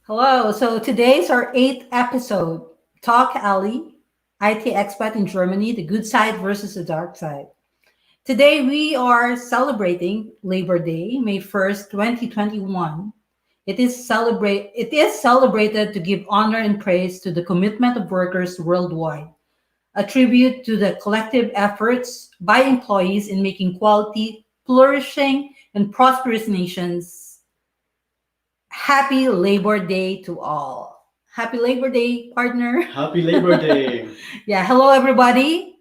Hello. So today's our eighth episode. Talk Alley, IT expat in Germany, the good side versus the dark side. Today we are celebrating Labor Day, May 1st, 2021. It is celebrated to give honor and praise to the commitment of workers worldwide, a tribute to the collective efforts by employees in making quality, flourishing, and prosperous nations. Happy Labor Day to all. Happy Labor Day, partner. Happy Labor Day. Yeah, hello everybody.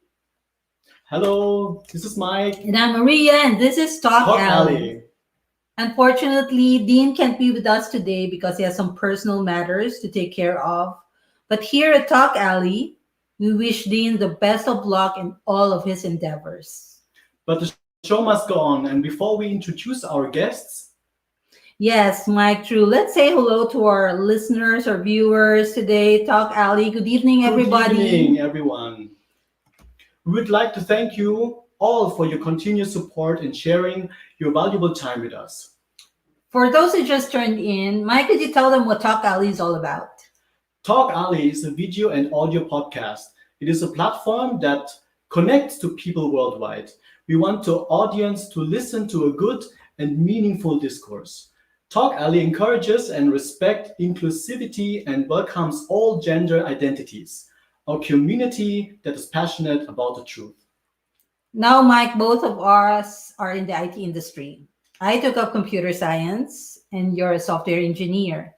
Hello, this is Mike. And I'm Maria, and this is Talk Talk Alley. Alley. Unfortunately, Dean can't be with us today because he has some personal matters to take care of. But here at Talk Alley, we wish Dean the best of luck in all of his endeavors. But the show must go on, and before we introduce our guests, Yes, Mike, true. Let's say hello to our listeners or viewers today. Talk Alley. Good evening, good everybody. evening, everyone. We would like to thank you all for your continued support and sharing your valuable time with us. For those who just turned in, Mike, could you tell them what Talk Alley is all about? Talk Alley is a video and audio podcast. It is a platform that connects to people worldwide. We want the audience to listen to a good and meaningful discourse. Talk Alley encourages and respects inclusivity and welcomes all gender identities. A community that is passionate about the truth. Now, Mike, both of us are in the IT industry. I took up computer science, and you're a software engineer.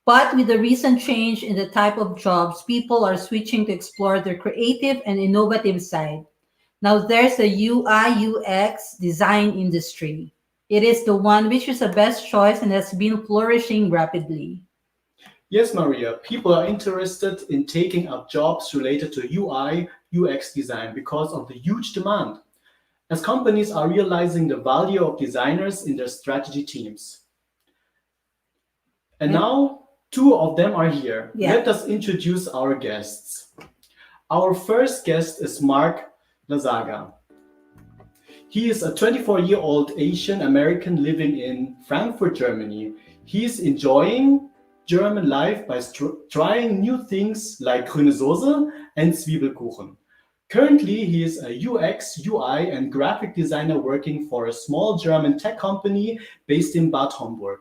But with the recent change in the type of jobs, people are switching to explore their creative and innovative side. Now, there's the UI UX design industry. It is the one which is the best choice and has been flourishing rapidly. Yes, Maria, people are interested in taking up jobs related to UI, UX design because of the huge demand, as companies are realizing the value of designers in their strategy teams. And And now, two of them are here. yeah, Let us introduce our guests. Our first guest is Marc Lazaga. He is a 24-year-old Asian American living in Frankfurt, Germany. He is enjoying German life by trying new things like grüne Soße and Zwiebelkuchen. Currently, he is a UX, UI, and graphic designer working for a small German tech company based in Bad Homburg.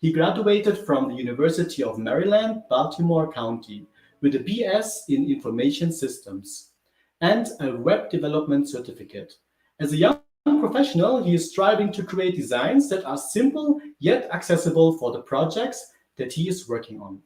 He graduated from the University of Maryland, Baltimore County, with a BS in Information Systems and a web development certificate. As a young professional, he is striving to create designs that are simple yet accessible for the projects that he is working on.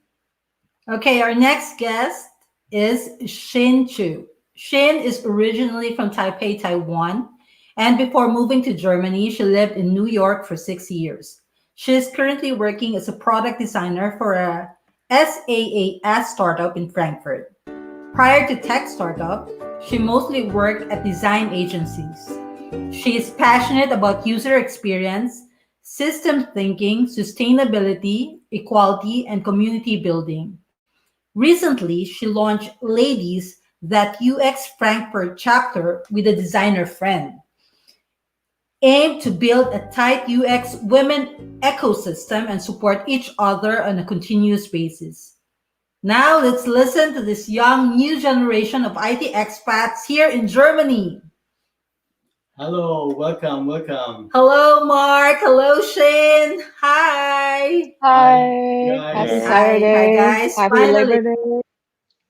okay, our next guest is Hsin Chu. Hsin is originally from Taipei, Taiwan, and before moving to Germany, she lived in New York for 6 years. She is currently working as a product designer for a SaaS startup in Frankfurt. Prior to tech startup, she mostly worked at design agencies. She is passionate about user experience, system thinking, sustainability, equality, and community building. Recently, she launched Ladies That UX Frankfurt chapter with a designer friend, aimed to build a tight UX women ecosystem and support each other on a continuous basis. Now let's listen to this young new generation of IT expats here in Germany. Hello, welcome, welcome. Hello, Mark. Hello, Shane. Hi. Hi, Hi, happy guys. Hi, Saturday, guys. happy Finally, Labor Day.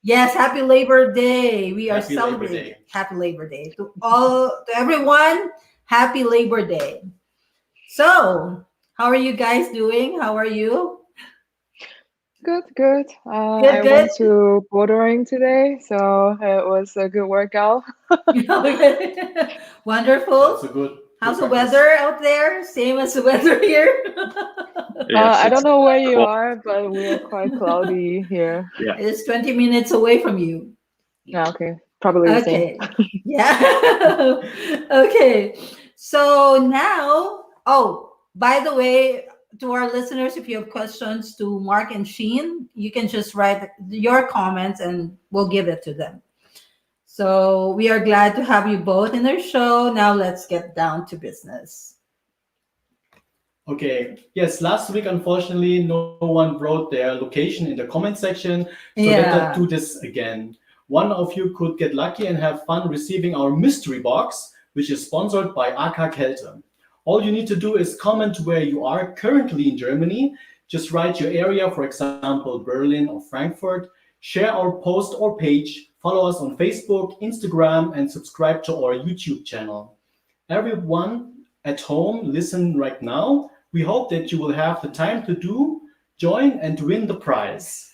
yes, happy Labor Day. We are Happy Labor celebrating. Day. Happy Labor Day to everyone. Happy Labor Day. So, how are you guys doing? How are you? Good, good. Good, I good. went to bouldering today, so it was a good workout. Okay. That's Wonderful. a good How's the practice. weather out there? Same as the weather here. I Yes, don't it's know where you cold. are, but we are quite cloudy here. Yeah. It is 20 minutes away from you. Yeah, okay, probably the same. Okay. Yeah. Okay. So now, oh, by the way, to our listeners, if you have questions to Mark and Sheen, you can just write your comments and we'll give it to them. So we are glad to have you both in our show. Now let's get down to business. Okay. Yes, last week, unfortunately, no one wrote their location in the comment section. So let us do Yeah. this again. One of you could get lucky and have fun receiving our mystery box, which is sponsored by AK Kälte. All you need to do is comment where you are currently in Germany. Just write your area, for example, Berlin or Frankfurt. Share our post or page. Follow us on Facebook, Instagram, and subscribe to our YouTube channel. Everyone at home, listen right now. We hope that you will have the time to do, join, and win the prize.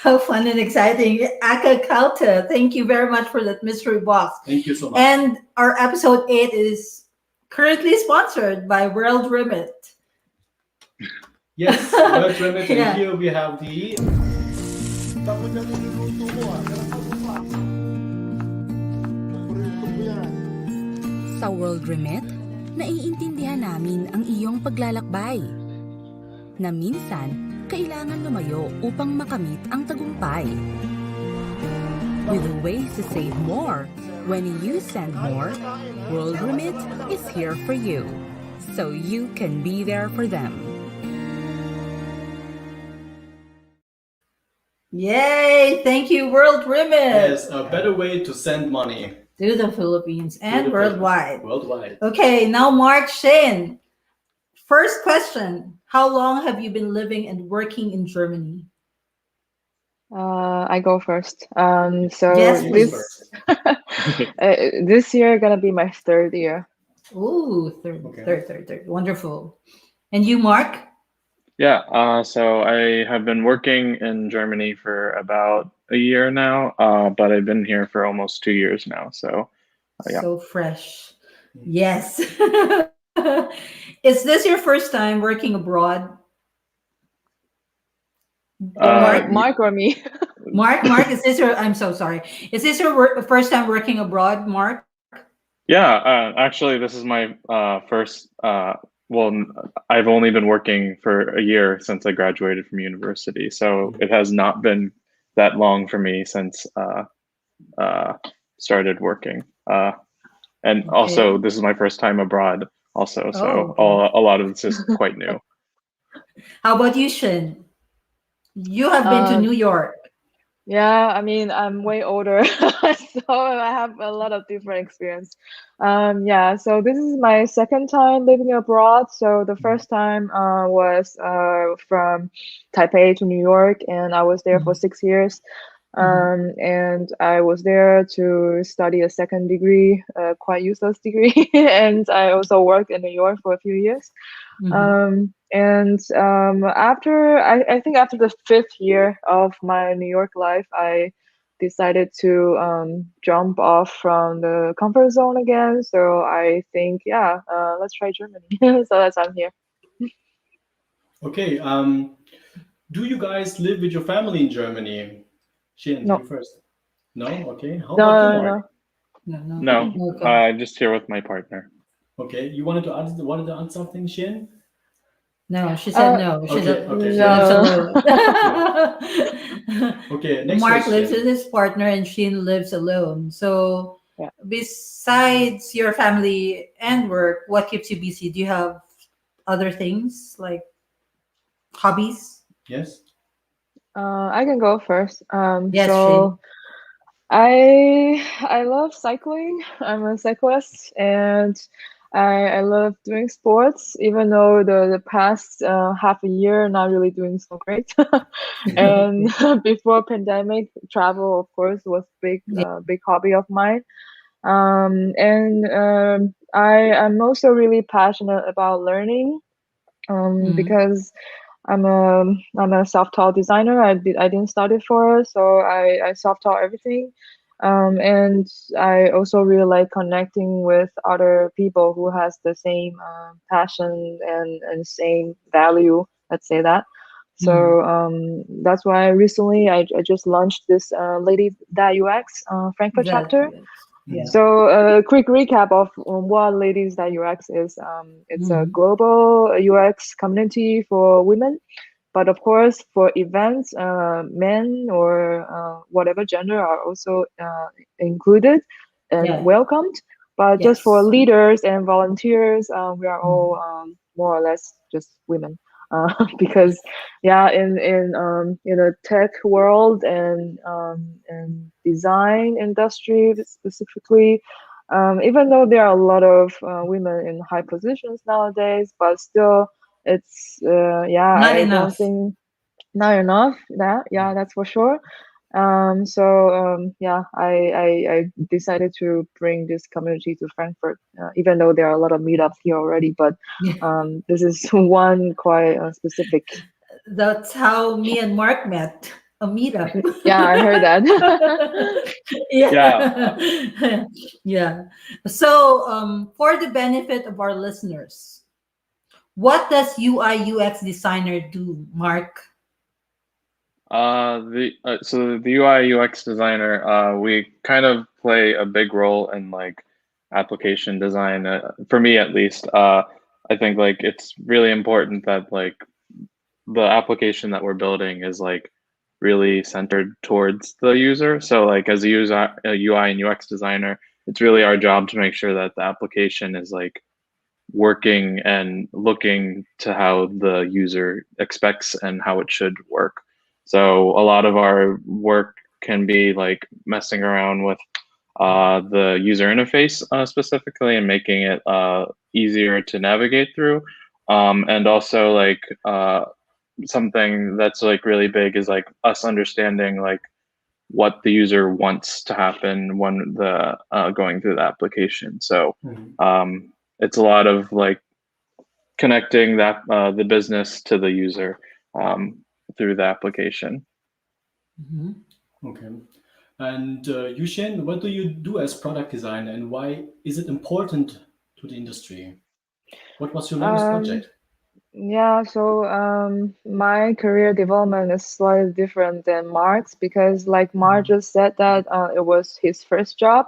How fun and exciting. Aka Kauta, thank you very much for that mystery box. Thank you so much. And our episode 8 is currently sponsored by World Remit. Yes, World Remit, and Yeah. here we have the Sa World Remit, naiintindihan namin ang iyong paglalakbay. Na minsan, kailangan lumayo upang makamit ang tagumpay. With ways to save more, when you send more, World Remit is here for you, so you can be there for them. Yay! Thank you, World Remit. yes, a better way to send money To the Philippines to and the worldwide. Worldwide. Okay, now Mark Shane. First question. How long have you been living and working in Germany? I go first. So Yes, please. this year gonna be my third year. Ooh, third, Okay. third. Wonderful. And you, Mark? Yeah, so I have been working in Germany for about a year now, but I've been here for almost 2 years now. So, yeah. So fresh. Yes. Is this your first time working abroad? Mark? Mark or me? Mark, is this your, I'm so sorry. Is this your first time working abroad, Mark? Yeah, actually, this is my first. Well, I've only been working for a year since I graduated from university, so it has not been that long for me since started working. And also, Okay. this is my first time abroad, also. So Oh, a lot of this is quite new. how about you, Shin? You have been to New York. Yeah, I mean, I'm way older, so I have a lot of different experience. Yeah, so this is my second time living abroad. So the first time was from Taipei to New York, and I was there for 6 years. And I was there to study a second degree, quite useless degree, and I also worked in New York for a few years. After I think after the 5th year of my New York life, I decided to jump off from the comfort zone again. So I think, yeah, let's try Germany. So that's why I'm here. Okay. Do you guys live with your family in Germany? Shin, No. you first. No. Okay. How No, about you, no, Mark? no. No, Okay. I'm just here with my partner. Okay. You wanted to add something, Shin? No, she said no. She Okay. said Okay. she No. lives alone. Okay. Next Mark question. lives with his partner and Shin lives alone. So Yeah. besides your family and work, what keeps you busy? Do you have other things like hobbies? Yes. I can go first. Yes, So I love cycling. I'm a cyclist, and I love doing sports, even though the past half a year not really doing so great. And before pandemic, travel of course was Yeah. big hobby of mine. I am also really passionate about learning, because I'm a self-taught designer. I didn't study for it, so I self-taught everything. And I also really like connecting with other people who has the same passion and same value. Let's say that. So that's why recently I just launched this Lady That UX Frankfurt chapter. Yeah. So a quick recap of what Ladies That UX is. It's a global UX community for women, but of course for events, men or whatever gender are also included and Yeah. welcomed. But just for Yes. leaders and volunteers, we are all more or less just women. Because yeah, in the tech world and design industry specifically, even though there are a lot of women in high positions nowadays, but still it's yeah, Not I don't enough. think not enough. Yeah, that's for sure. Yeah, I decided to bring this community to Frankfurt, even though there are a lot of meetups here already, but this is one quite specific. That's how me and Mark met. A meetup. Yeah, I heard that. Yeah. Yeah. Yeah. So, for the benefit of our listeners, what does UI UX designer do, Mark? The UI UX designer, we kind of play a big role in like application design. For me, at least, I think like it's really important that like the application that we're building is like really centered towards the user. So like as a UI and UX designer, it's really our job to make sure that the application is like working and looking to how the user expects and how it should work. So a lot of our work can be like messing around with the user interface specifically and making it easier to navigate through. And also like something that's like really big is like us understanding like what the user wants to happen when the going through the application. So it's a lot of like connecting that the business to the user through the application. Mhm. Okay. And Yushin, what do you do as product designer, and why is it important to the industry? What was your longest Um, project? yeah, so my career development is slightly different than Mark's because, like Mark just said, that it was his first job.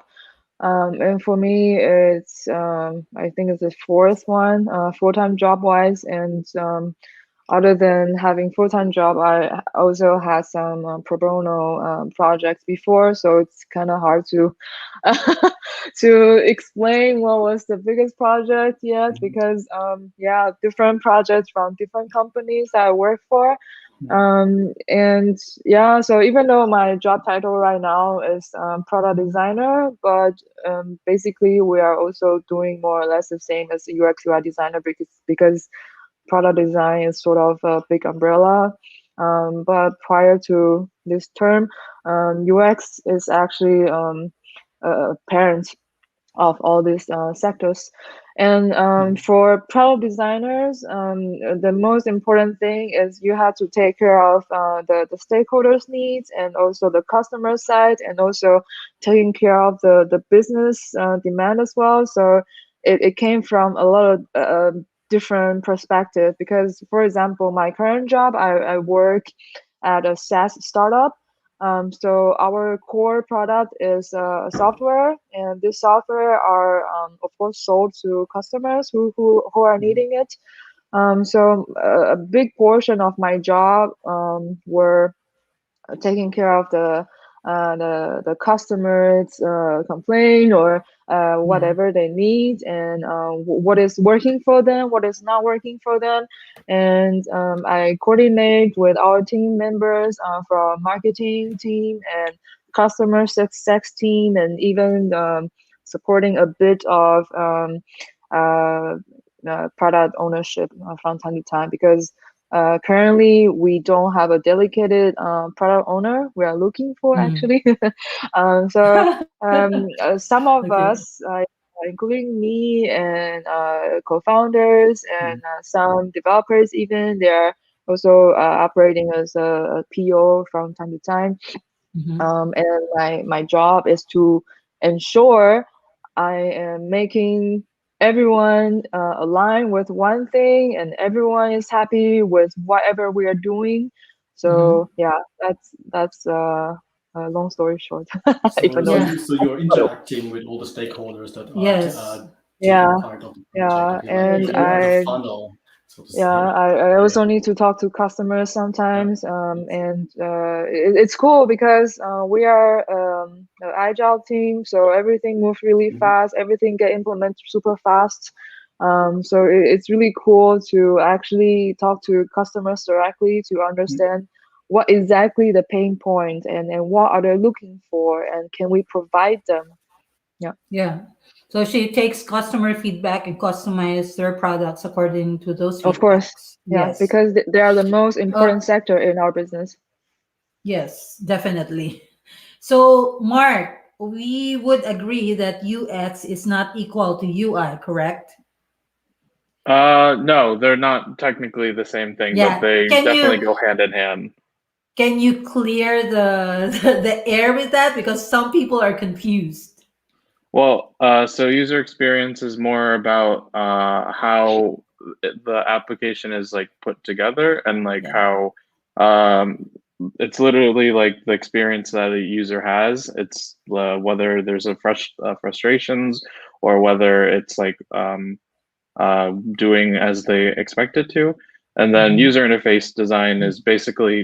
And for me, it's I think it's the fourth one, full-time job-wise. And other than having full-time job, I also had some pro bono projects before, so it's kind of hard to to explain what was the biggest project yet because yeah, different projects from different companies that I work for. And yeah, so even though my job title right now is product designer, but basically we are also doing more or less the same as a UX UI designer because product design is sort of a big umbrella. But prior to this term, UX is actually a parent of all these sectors. And for product designers, the most important thing is you have to take care of the stakeholders' needs and also the customer side, and also taking care of the business demand as well. So it came from a lot of different perspective because, for example, my current job, I work at a SaaS startup. So our core product is software, and this software are of course sold to customers who are needing it. So a big portion of my job were taking care of the customers complaint or whatever they need, and what is working for them, what is not working for them. And I coordinate with our team members from marketing team and customer success team, and even supporting a bit of product ownership from time to time because currently, we don't have a dedicated product owner. We are looking for actually. Some of Okay. us, including me and co-founders and some developers, even they're also operating as a PO from time to time. Mhm. And my job is to ensure I am making everyone align with one thing and everyone is happy with whatever we are doing. Mhm. So yeah, that's long story short. So, Even though Yeah. so you're interacting with all the stakeholders that are Yes. taking yeah, part of the project. yeah, Okay, like and you're the funnel, so to yeah, say. I Yeah, also need to talk to customers yeah, sometimes, and it's cool because we are an agile team, so everything moves really Mhm. fast, everything get implemented super fast. So it's really cool to actually talk to customers directly to understand what exactly the pain point and what are they looking for and can we provide them. Yeah. Yeah. So she takes customer feedback and customize their products according to those Of course. feedbacks. Yeah, Yes. because they are the most important Uh, sector in our business. yes, definitely. So, Mark, we would agree that UX is not equal to UI, correct? No, they're not technically the same thing, but Yeah. they Can definitely you go hand in hand. can you clear the the air with that because some people are confused. Well, so user experience is more about how the application is like put together and like Yeah. how um, it's literally like the experience that a user has. It's whether there's a frustrations or whether it's like doing as they expect it to. And then Mhm. user interface design is basically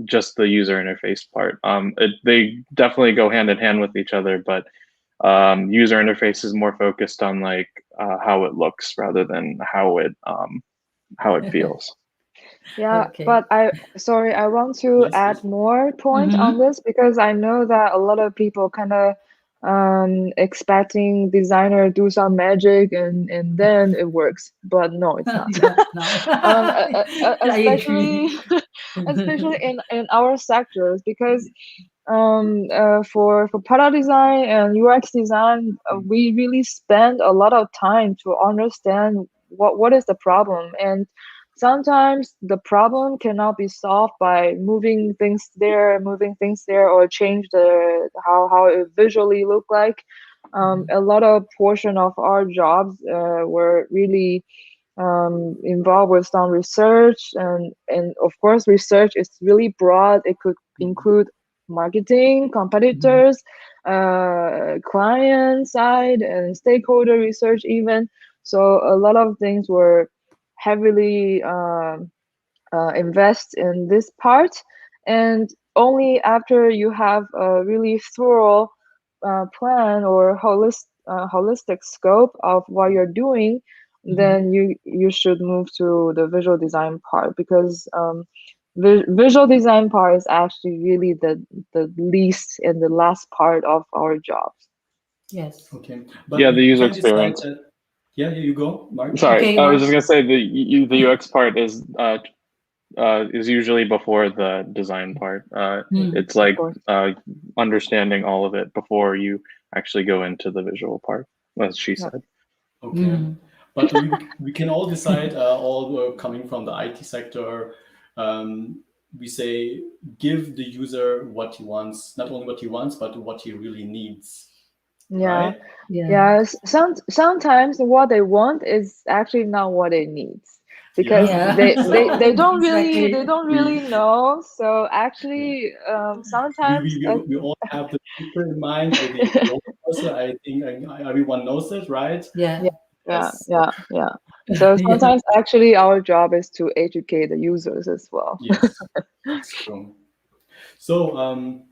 just the user interface part. They definitely go hand in hand with each other, but user interface is more focused on like how it looks rather than how it feels. Yeah, Okay. but I want to Yes, add please. more point on Mm-hmm. this because I know that a lot of people kind of expecting designer do some magic and then it works, but no, it's not. Yeah, no. I Especially agree. especially in our sectors because for product design and UX design, we really spend a lot of time to understand what is the problem. And sometimes the problem cannot be solved by moving things there, or change the how it visually look like. A lot of portion of our jobs were really involved with some research, and of course research is really broad. It could include marketing, Mhm. competitors, client side, and stakeholder research even. So a lot of things were heavily invest in this part, and only after you have a really thorough plan or holistic scope of what you're doing, Mhm. then you should move to the visual design part, because visual design part is actually really the least and the last part of our jobs. Yes. Okay, Yeah, but the we user can decide experience. that. Yeah, here you go, Mark. Sorry, Okay, I was Mark. just gonna say the UX part is usually before the design part. Mm. It's Of like course. understanding all of it before you actually go into the visual part, as she Yeah. said. Okay, Mhm. but we can all decide, all coming from the IT sector. Um, we say give the user what he wants, not only what he wants, but what he really needs, Yeah. right? Yeah. Yeah, sometimes what they want is actually not what they need, because Yeah. Yeah. they So Exactly. don't really we know. So yeah. actually, we, sometimes we, we, we all have the picture in mind with the roller coaster. I think everyone knows it, right? yeah, Yeah. yeah, Yes. yeah, yeah. So Yeah. sometimes actually our job is to educate the users as well. Yes, it's true. So, do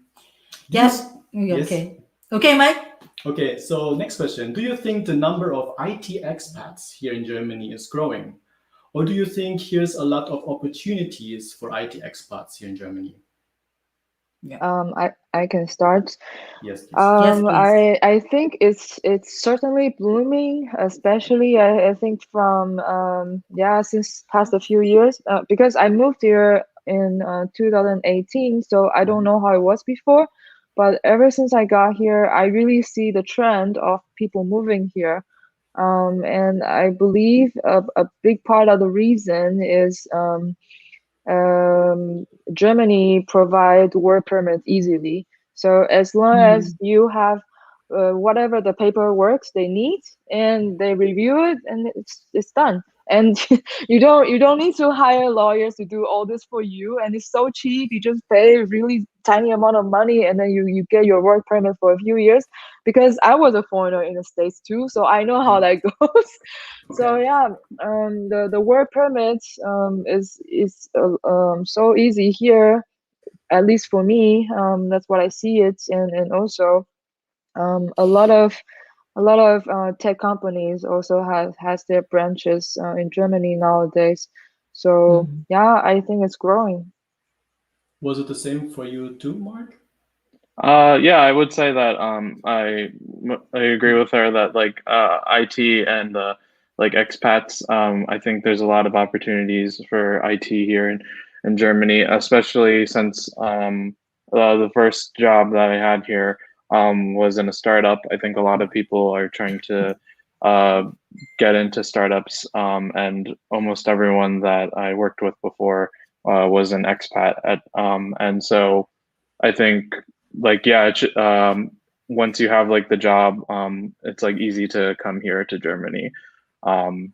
Yes. you, yes? Okay. Okay, Mike. Okay, so next question. Do you think the number of IT expats here in Germany is growing? Or do you think here's a lot of opportunities for IT expats here in Germany? Yeah. I can start. Yes, please. Yes, please. I think it's certainly blooming, especially I think from yeah, since past a few years, because I moved here in 2018, so I don't Mhm. know how it was before, but ever since I got here, I really see the trend of people moving here. And I believe a big part of the reason is Germany provide work permit easily. So as long as Mm. you have whatever the paperwork they need, and they review it, and it's done. And you don't need to hire lawyers to do all this for you. And it's so cheap. You just pay a really tiny amount of money, and then you get your work permit for a few years. Because I was a foreigner in the States too, so I know how Mhm. that goes. So Okay. yeah, the work permit is so easy here, at least for me. That's what I see it, and also a lot of a lot of tech companies also has their branches in Germany nowadays. So Mhm. yeah, I think it's growing. Was it the same for you too, Mark? Yeah, I would say that I agree with her that like IT and like expats, I think there's a lot of opportunities for IT here in Germany, especially since the first job that I had here was in a startup. I think a lot of people are trying to uh, get into startups, and almost everyone that I worked with before was an expat and so I think like yeah, once you have like the job, it's like easy to come here to Germany. Um,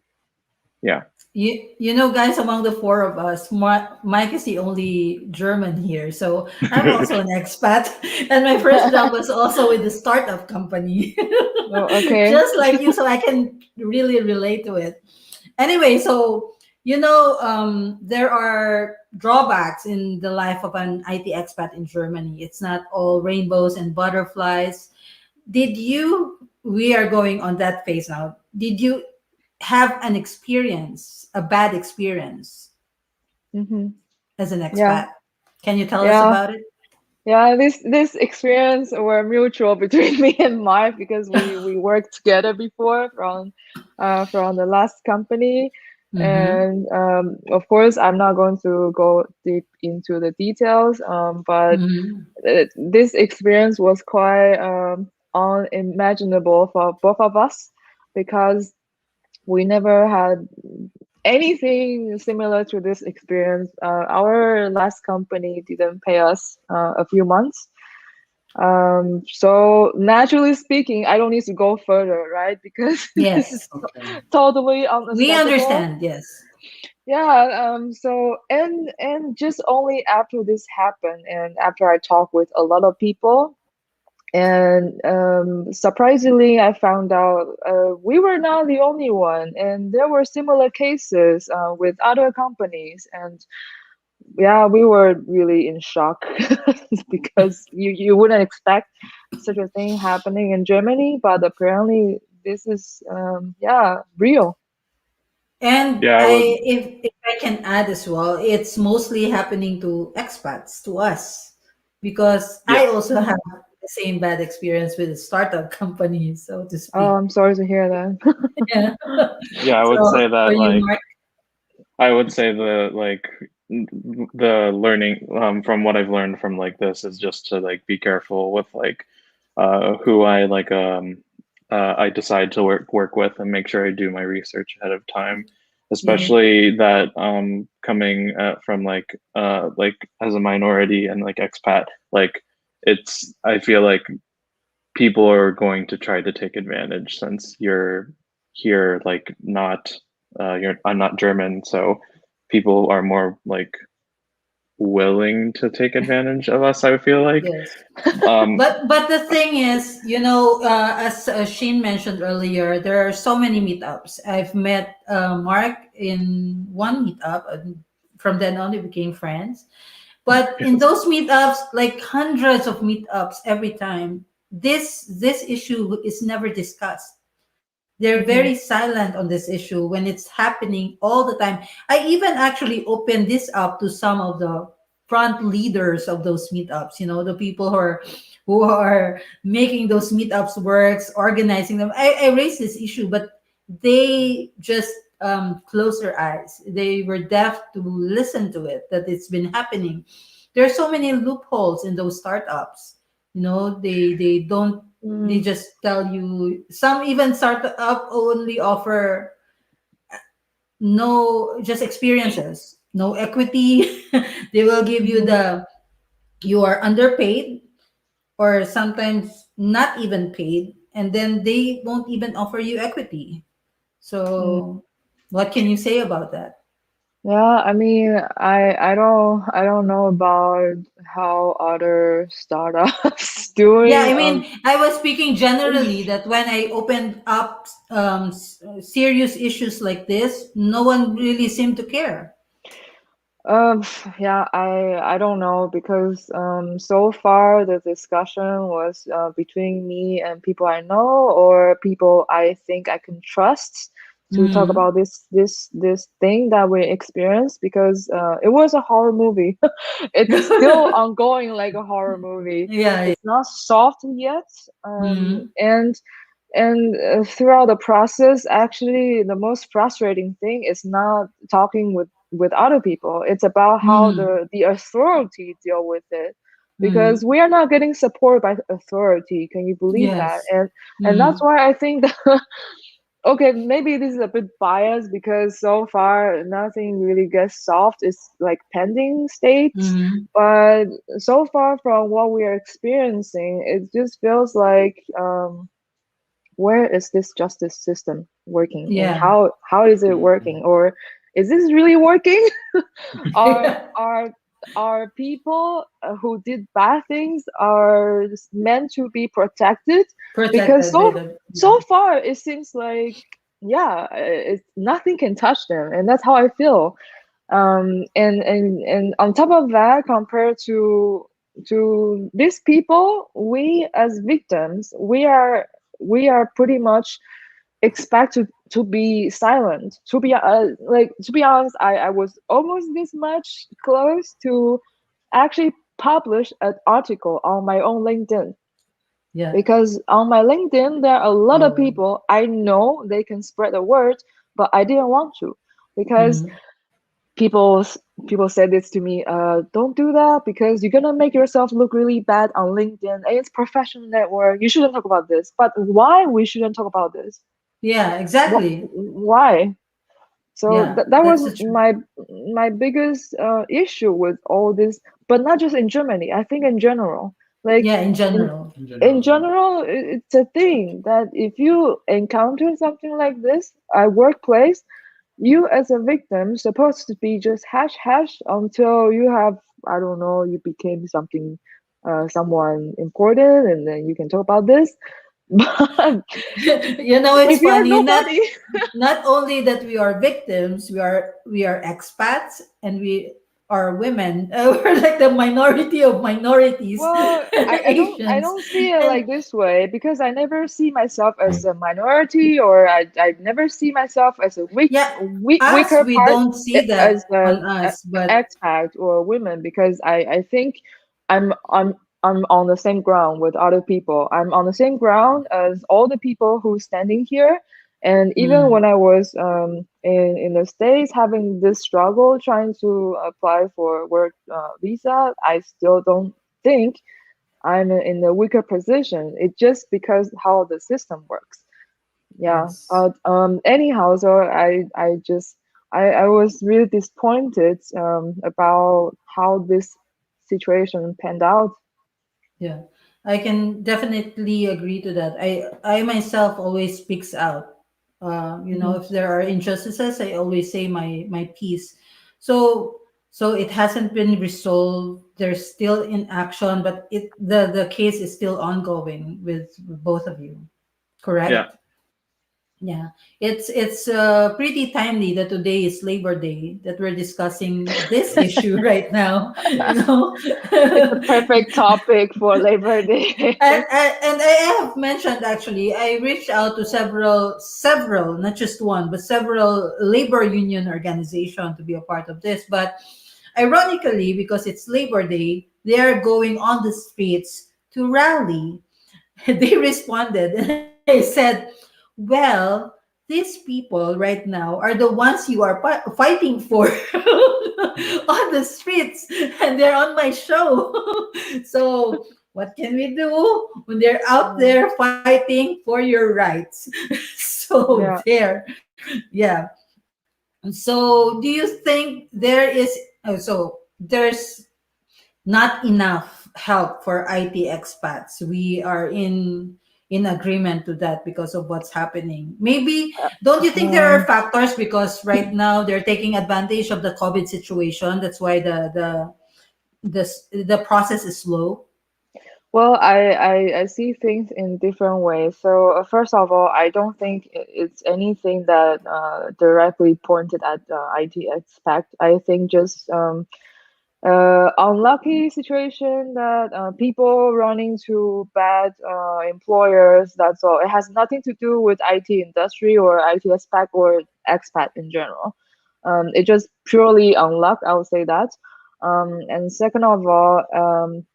yeah. You know, guys, among the four of us, Mike is the only German here. So I'm also an expat. And my first job was also with the startup company, Oh, okay. just like you. So I can really relate to it. Anyway, so, there are drawbacks in the life of an IT expat in Germany. It's not all rainbows and butterflies. We are going on that phase now. Did you have a bad experience Hmm. as an Yeah, expat? Can you tell us yeah. about it? Yeah, this experience were mutual between me and Mark because we worked together before from the last company, Mm-hmm. and of course I'm not going to go deep into the details, but Mm-hmm. this experience was quite unimaginable for both of us because we never had anything similar to this experience. Our last company didn't pay us a few months. So naturally speaking, I don't need to go further, right? Because this is Yes, Okay. totally we unacceptable. understand. Yes. Yeah. So and just only after this happened, and after I talked with a lot of people, and surprisingly, I found out we were not the only one, and there were similar cases with other companies. And yeah, we were really in shock because you wouldn't expect such a thing happening in Germany, but apparently this is yeah, real. And Yeah, I would. if I can add as well, it's mostly happening to expats, to us, because I Yeah. also Mm. have the same bad experience with a startup company, so to Oh, speak. I'm sorry to hear that. Yeah. Yeah, I would So say for that you, like Mark. I would say the like the learning from what I've learned from like this is just to like be careful with like who I decide to work with and make sure I do my research ahead of time, Yeah. especially that coming from like as a minority and like expat, like it's I feel like people are going to try to take advantage since you're here like not I'm not German, so people are more like willing to take advantage of us, I feel like. Yes. Um But the thing is, as Shane mentioned earlier, there are so many meetups. I've met Mark in one meetup, and from then on, we became friends. But in yes. those meetups, like hundreds of meetups every time, this issue is never discussed. They're very Mhm. silent on this issue when it's happening all the time. I even actually opened this up to some of the front leaders of those meetups, the people who are making those meetups works, organizing them. I raised this issue, but they just closed their eyes. They were deaf to listen to it, that it's been happening. There are so many loopholes in those startups. They don't, they Mm. just tell you, some even startup only offer no, just experiences, no equity. They will give you Mhm. you are underpaid, or sometimes not even paid, and then they won't even offer you equity. Mm. So what can you say about that? Yeah, I mean, I don't know about how other startups Yeah, doing. I mean, I was speaking generally that when I opened up serious issues like this, no one really seemed to care. Um, yeah, I don't know because so far the discussion was between me and people I know or people I think I can trust to talk Mm. about this thing that we experienced because it was a horror movie. It's still ongoing like a horror movie. Yeah. It's not solved yet. Mm. And throughout the process, actually, the most frustrating thing is not talking with other people. It's about how Mm. the authority deal with it, because Mm. we are not getting support by authority. Can you believe that? Yes. And that's Mm. why I think that okay, maybe this is a bit biased because so far nothing really gets solved. It's like pending states, Mm. but so far from what we are experiencing, it just feels like where is this justice system working and Yeah. how is it working, or is this really working? are Yeah. are are people who did bad things are meant to be protected? Because Protected by the, yeah. so far it seems like yeah, nothing can touch them, and that's how I feel. And on top of that, compared to these people, we as victims, we are pretty much expect to be silent, to be like, to be honest, I was almost this much close to actually publish an article on my own LinkedIn, Yeah. because on my LinkedIn there are a lot of Oh. people I know they can spread the word, but I didn't want to because Mm. people people said this to me, don't do that because you're gonna make yourself look really bad on LinkedIn. It's professional network, you shouldn't talk about this. But why we shouldn't talk about this? Yeah, What, exactly. why? So Yeah, that was that's the truth. my biggest issue with all this, but not just in Germany, I think in general, like Yeah, in in general. in in general. general, it's a thing that if you encounter something like this at workplace, you as a victim supposed to be just hash hash until you have, I don't know, you became something, someone important, and then you can talk about this. But It's if you're funny. Not nobody, not only that we are victims, we are expats, and we are women. We're like the minority of minorities, well, I Asians, don't see it and like this way because I never see myself as a minority, or I never see myself as a yeah, us weaker we part, don't see as that on us, but expat or women, because I think I'm I'm I'm on the same ground with other people. I'm on the same ground as all the people who standing here. And even mm, when I was in the States having this struggle trying to apply for work visa, I still don't think I'm in a weaker position. It's just because how the system works. Yeah. yes, Anyhow, so I was really disappointed about how this situation panned out. yeah, I can definitely agree to that. I myself always speaks out. Mhm. If there are injustices, I always say my piece. So it hasn't been resolved. There's still in action, but the case is still ongoing with both of you. Yeah. Correct? Yeah, it's pretty timely that today is Labor Day that we're discussing this issue right now. It's a perfect topic for Labor Day. And I have mentioned, actually, I reached out to several, not just one, but several labor union organization to be a part of this. But ironically, because it's Labor Day, they are going on the streets to rally. They responded, and I said, well, these people right now are the ones you are fighting for on the streets, and they're on my show. So what can we do when they're out Mm, there fighting for your rights? So yeah. there, yeah. So do you think there is, there's not enough help for IT expats? We are in agreement to that because of what's happening. Maybe, don't you think there are Um, factors, because right now they're taking advantage of the COVID situation? That's why the process is slow. Well, I see things in different ways. So first of all, I don't think it's anything that directly pointed at IT expat. I think just unlucky situation that people run into bad employers. That's all. It has nothing to do with IT industry or IT expat or expat in general. It just purely unluck. I would say that. And second of all,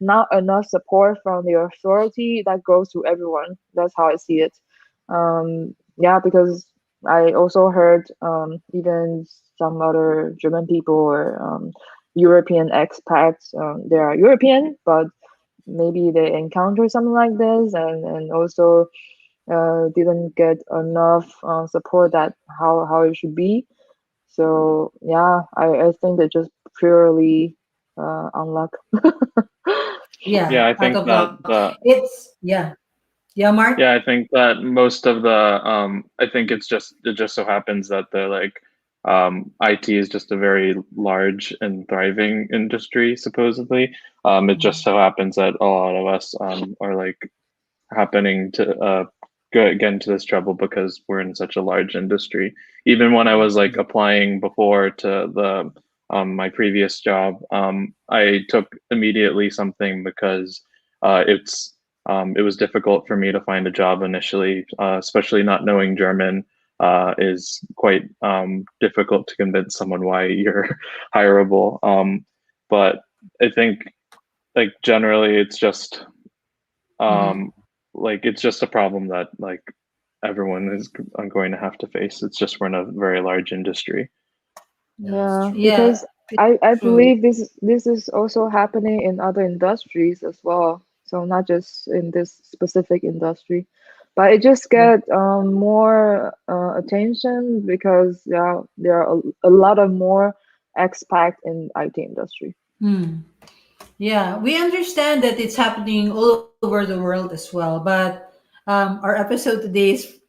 not enough support from the authority that goes to everyone. That's how I see it. Yeah, because I also heard even some other German people or European expats. They are European, but maybe they encounter something like this, and also didn't get enough support that how it should be. So yeah, I think they just purely unluck. Yeah, Yeah, I out think of that luck. the It's yeah, Mark. yeah, I think that most of the I think it just so happens that the like IT is just a very large and thriving industry supposedly. It just so happens that a lot of us are like happening to get into this trouble because we're in such a large industry. Even when I was like applying before to the my previous job, I took immediately something because it was difficult for me to find a job initially, especially not knowing German. Is quite difficult to convince someone why you're hireable. But I think like generally it's just Mhm. like it's just a problem that like everyone is going to have to face. It's just we're in a very large industry. Yeah, that's Yeah, true. Yeah, because it's I true. believe this is also happening in other industries as well. So not just in this specific industry, but it just Yeah. get more attention because there are a lot of more expat in IT industry. Hmm. Yeah, we understand that it's happening all over the world as well, but our episode today is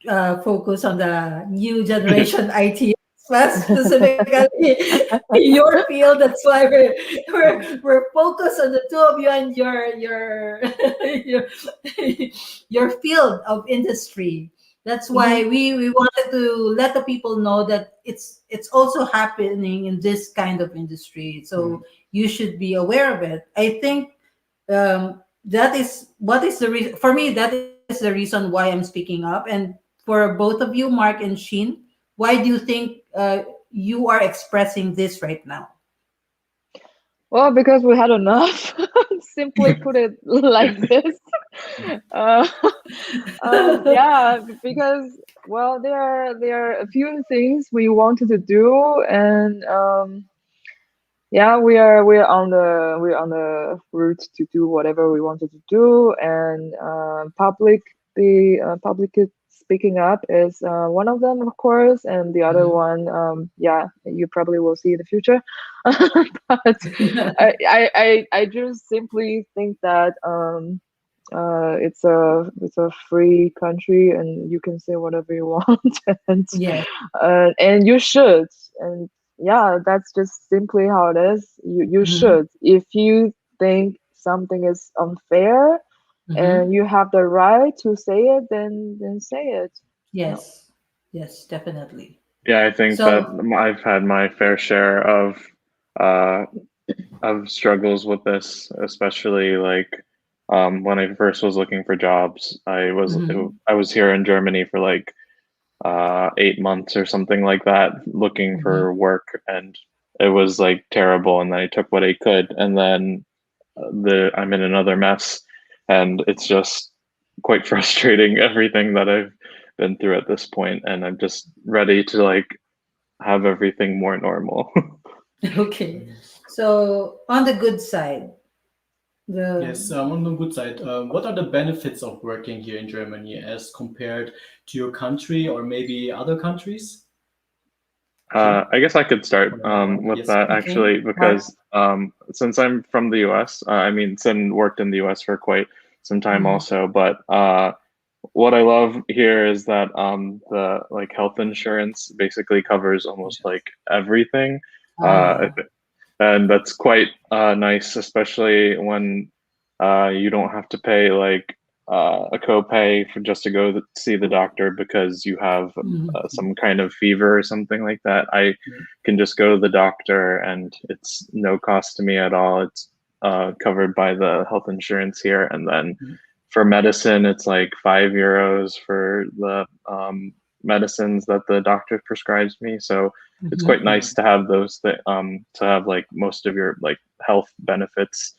focused on the new generation IT, specifically in your field. That's why we're focused on the two of you and your your, your field of industry. That's Hmm. why we wanted to let the people know that it's also happening in this kind of industry. Mm. So you should be aware of it. I think that is what is the reason for me. That is the reason why I'm speaking up. And for both of you, Mark and Sheen, why do you think you are expressing this right now? Well, because we had enough. Simply put it like this. Uh, yeah, because well, there are a few things we wanted to do, and yeah, we're on the route to do whatever we wanted to do, and public speaking up is one of them, of course, and the other Mhm. one, yeah, you probably will see in the future. But I just simply think that it's a free country and you can say whatever you want, Yes. and you should, and yeah, that's just simply how it is. You Hmm. should, if you think something is unfair Hmm. and you have the right to say it, then say it. Yeah. Yes. Yes, definitely. Yeah, I think that So. I've had my fair share uh, of struggles with this, especially like when I first was looking for jobs. Mhm. I was here in Germany for like 8 months or something like that, looking Mhm. for work, and it was like terrible. And then I took what I could, and then I'm in another mess, and it's just quite frustrating everything that I've been through at this point, and I'm just ready to like have everything more normal. Okay. So on the good side, the Yes, on the good side, what are the benefits of working here in Germany as compared to your country or maybe other countries? Shin? I guess I could start Or Mark? with Yes. that okay, actually, Mark. because since I'm from the US, I mean, Sin worked in the US for quite some time Mhm. also, but what I love here is that the like health insurance basically covers almost Yes. like everything. Ah, Uh, yeah. and that's quite nice, especially when You don't have to pay like a copay for just to go see the doctor because you have some kind of fever or something like that. I can just go to the doctor and it's no cost to me at all. It's covered by the health insurance here. And then for medicine, it's like €5 for the medicines that the doctor prescribes me. So it's quite nice to have those to have like most of your like health benefits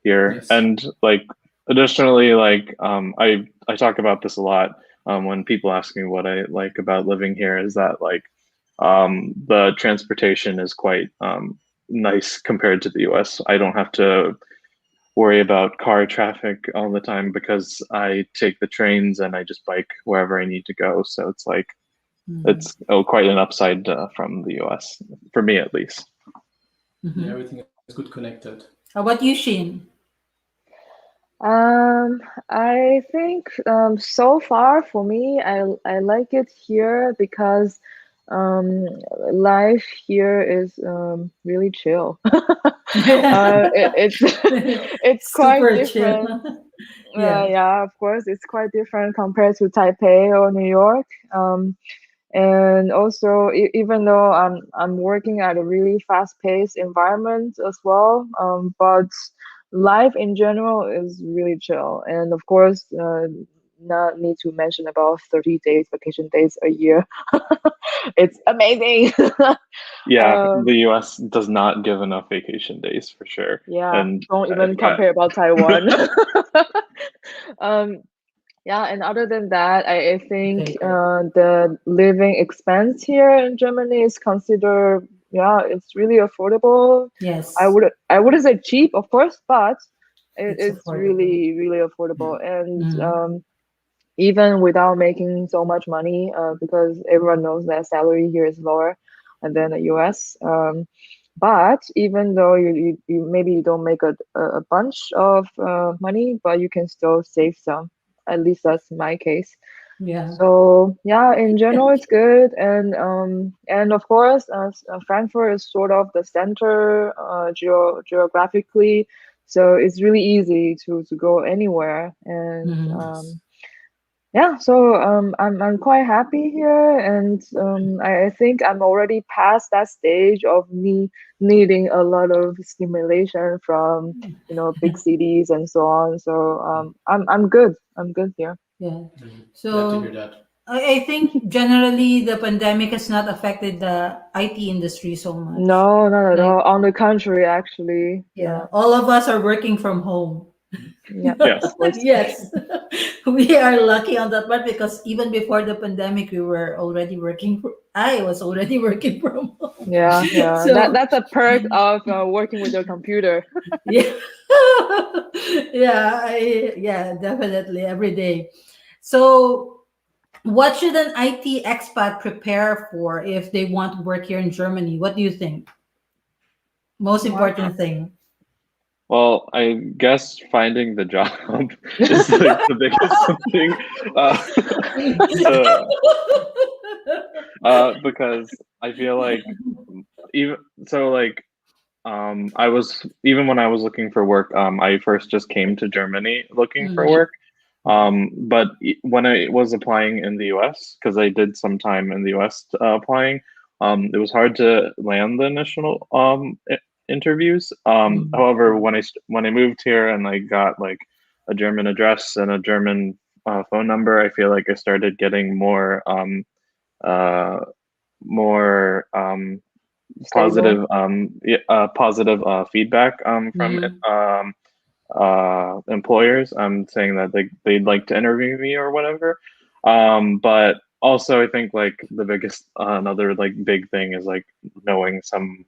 here. Yes. And like additionally, like I talk about this a lot when people ask me what I like about living here is that like the transportation is quite nice compared to the US. I don't have to worry about car traffic all the time because I take the trains and I just bike wherever I need to go. So it's like it's quite an upside from the US for me at least. Yeah, everything is good connected. How about you, Shin? I think so far for me, I like it here because life here is really chill. It's quite Super different. chill. Yeah. Yeah, of course, it's quite different compared to Taipei or New York. And also, even though I'm working at a really fast-paced environment as well, but life in general is really chill. And of course, not need to mention about 30 days vacation days a year. It's amazing. Yeah, the US does not give enough vacation days for sure. Yeah, And don't even compare about Taiwan. Yeah, and other than that, I think the living expense here in Germany is considered, yeah, it's really affordable. Yes. I wouldn't say cheap, of course, but it's affordable. really affordable. And even without making so much money, because everyone knows that salary here is lower than the US. But even though you maybe you don't make a bunch of money, but you can still save some. At least that's my case. Yeah. So yeah, in general, it's good, and of course, Frankfurt is sort of the center geographically, so it's really easy to go anywhere, and yeah, so I'm quite happy here, and I think I'm already past that stage of me needing a lot of stimulation from big cities and so on. So I'm good. I'm good here. Yeah. Glad to So hear that. I think generally the pandemic has not affected the IT industry so much. No, not at Like, all. On the contrary, actually. yeah, all of us are working from home. Yeah. Yes. Of course. Yes, we are lucky on that part because even before the pandemic, we were already working. I was already working from home. Yeah. So That's a perk of working with your computer. yeah, yeah, definitely every day. So, what should an IT expat prepare for if they want to work here in Germany? What do you think? Most Mark? important thing. Well, I guess finding the job is like the biggest thing. Because I feel like even so, like I was even when I was looking for work, I first just came to Germany looking for work. But when I was applying in the US, because I did some time in the US applying, it was hard to land the initial interviews. However, when I moved here and I got like a German address and a German phone number, I feel like I started getting more more positive positive feedback from employers saying that they'd like to interview me or whatever. But also I think like the biggest another like big thing is like knowing some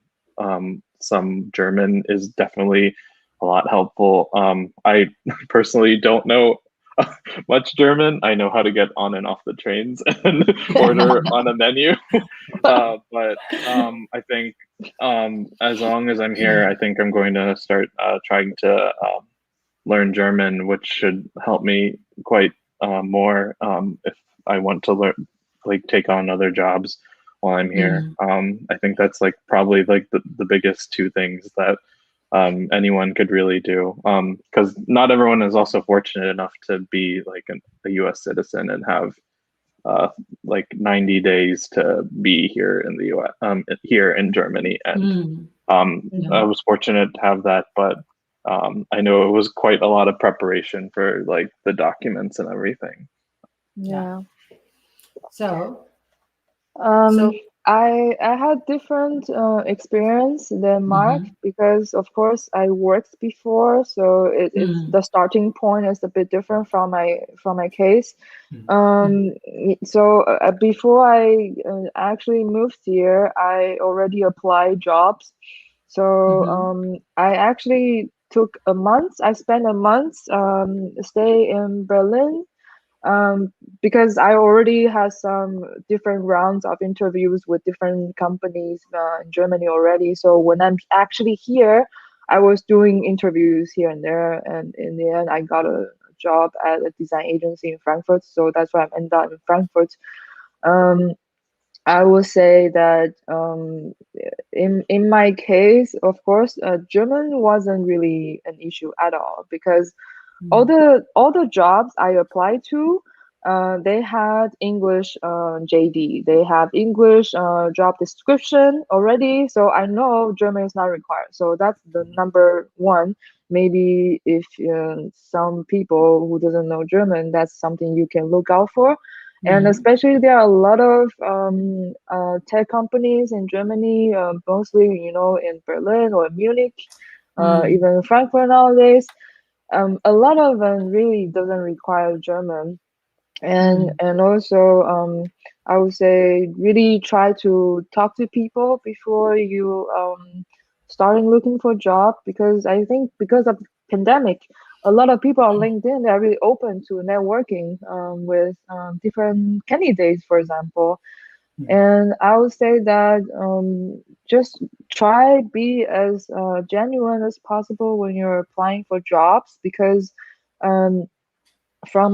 German is definitely a lot helpful. I personally don't know much German. I know how to get on and off the trains and order on a menu. But I think as long as I'm here, I think I'm going to start trying to learn German, which should help me quite more if I want to learn, like take on other jobs while I'm here. I think that's like probably like the biggest two things that anyone could really do, because not everyone is also fortunate enough to be like a U.S. citizen and have like 90 days to be here in the U.S. Here in Germany, and I was fortunate to have that, but I know it was quite a lot of preparation for like the documents and everything. Yeah. So, I had different experience than Mark because of course I worked before, so it's the starting point is a bit different from my case. So before I actually moved here, I already applied jobs. So I actually took a month. I spent a month stay in Berlin because I already had some different rounds of interviews with different companies in Germany already. So when I'm actually here, I was doing interviews here and there, and in the end, I got a job at a design agency in Frankfurt. So that's why I'm ended up in Frankfurt. I will say that in my case, of course, German wasn't really an issue at all because all the jobs I applied to, they had English JD. They have English job description already. So I know German is not required. So that's the number one. Maybe if some people who doesn't know German, that's something you can look out for. And especially there are a lot of tech companies in Germany, mostly in Berlin or Munich, even Frankfurt nowadays. A lot of them really doesn't require German, and also I would say really try to talk to people before you starting looking for a job, because I think because of the pandemic, a lot of people on LinkedIn, they're really open to networking with different candidates, for example. And I would say that just try be as genuine as possible when you're applying for jobs, because from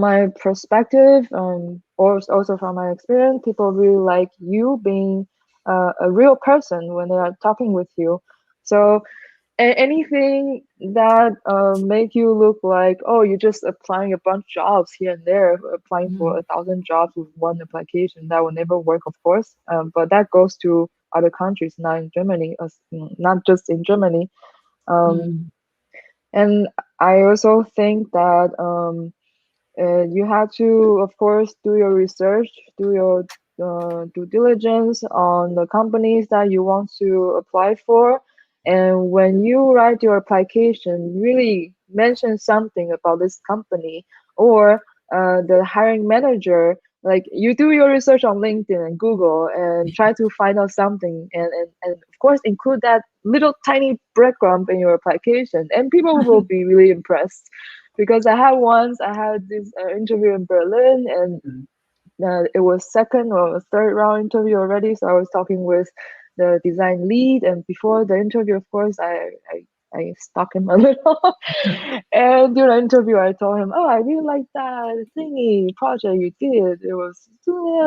my perspective, or also from my experience, people really like you being a real person when they are talking with you. So anything that make you look like, oh, you're just applying a bunch of jobs here and there, applying for 1,000 jobs with one application, that will never work, of course. But that goes to other countries, not in Germany, not just in Germany. And I also think that you have to, of course, do your research, do your due diligence on the companies that you want to apply for. And when you write your application, really mention something about this company or the hiring manager. Like, you do your research on LinkedIn and Google and try to find out something, and of course include that little tiny breadcrumb in your application, and people will be really impressed. Because I had this interview in Berlin, and it was second or third round interview already. So I was talking with the design lead, and before the interview, of course, I stalked him a little. And during the interview, I told him, "Oh, I really like that thingy project you did. It was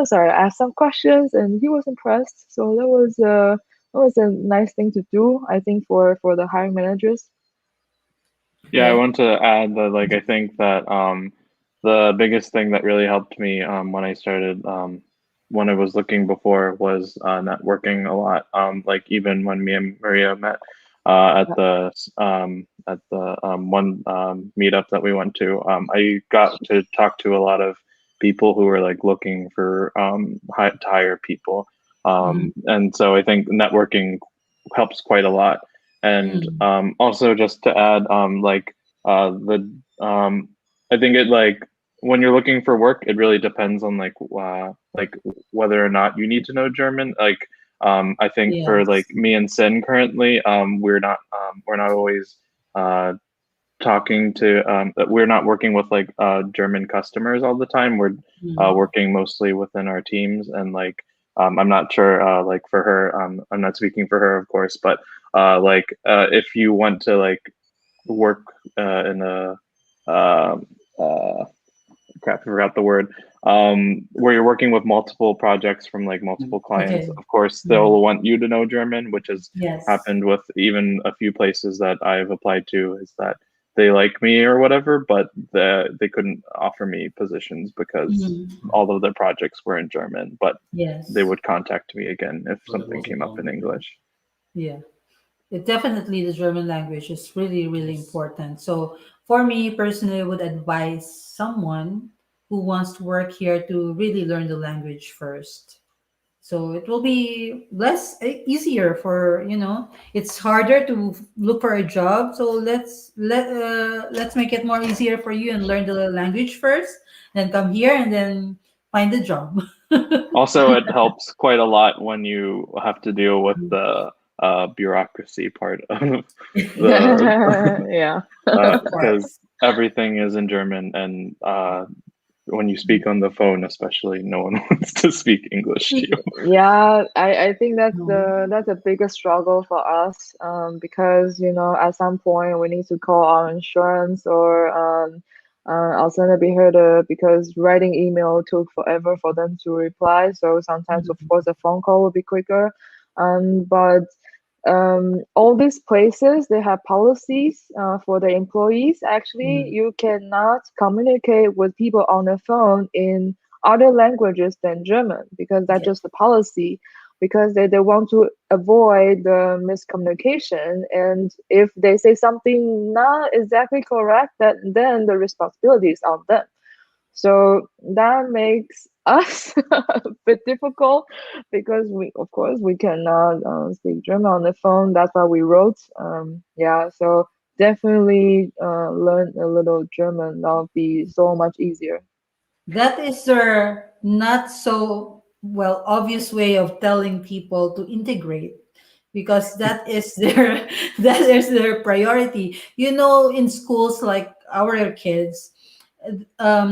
sorry." I asked some questions, and he was impressed. So that was a nice thing to do, I think, for the hiring managers. Yeah, I want to add that, like, I think that the biggest thing that really helped me when I started, when I was looking before, was networking a lot. Like, even when me and Maria met at the one meetup that we went to, I got to talk to a lot of people who were like looking for to hire people, and so I think networking helps quite a lot. And also, just to add, I think it, like, when you're looking for work, it really depends on like whether or not you need to know German. Like, I think for like me and Sin currently, we're not always talking to we're not working with like German customers all the time. We're working mostly within our teams, and like I'm not sure like for her, I'm not speaking for her, of course, but if you want to like work in a crap, I forgot the word. where you're working with multiple projects from like multiple clients. Okay. Of course, they'll want you to know German, which has Yes. happened with even a few places that I've applied to, is that they like me or whatever, but they couldn't offer me positions because all of their projects were in German, but Yes. they would contact me again if So that something was came up in long. English. Yeah. Definitely the German language is really, really important. So for me personally, I would advise someone who wants to work here to really learn the language first. So it will be easier for, it's harder to look for a job. So let's make it more easier for you and learn the language first, then come here and then find a job. Also, it helps quite a lot when you have to deal with the bureaucracy part of the Yeah. Of because course. everything is in German, and when you speak on the phone, especially, no one wants to speak English to you. Yeah, I think that's No. the biggest struggle for us, because at some point we need to call our insurance or Ausländerbehörde, because writing email took forever for them to reply. So sometimes, of course, a phone call will be quicker. But all these places, they have policies for the employees. Actually, you cannot communicate with people on the phone in other languages than German, because that's Yeah. just the policy, because they want to avoid the miscommunication. And if they say something not exactly correct, then the responsibility is on them. So that makes us a bit difficult, because of course, we cannot speak German on the phone. That's why we wrote. Yeah, so definitely learn a little German. That'll be so much easier. That is their not so well obvious way of telling people to integrate, because that is their that is their priority. In schools like our kids,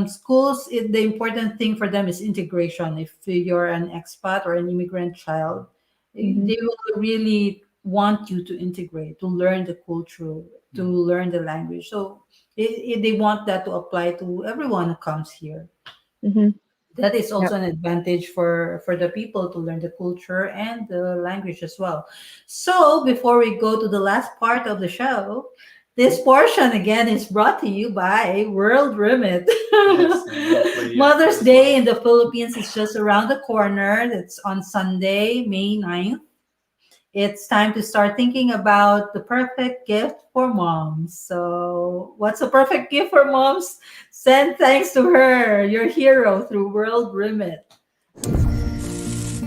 schools, the important thing for them is integration. If you're an expat or an immigrant child, Mhm. they will really want you to integrate, to learn the culture, to learn the language. So they want that to apply to everyone who comes here. Mhm. That is Yep. also an advantage for the people to learn the culture and the language as well. So before we go to the last part of the show, this portion again is brought to you by World Remit. Yes, and we'll play Mother's first Day one. in the Philippines is just around the corner. It's on Sunday, May 9th. It's time to start thinking about the perfect gift for moms. So, what's a perfect gift for moms? Send thanks to her, your hero, through World Remit.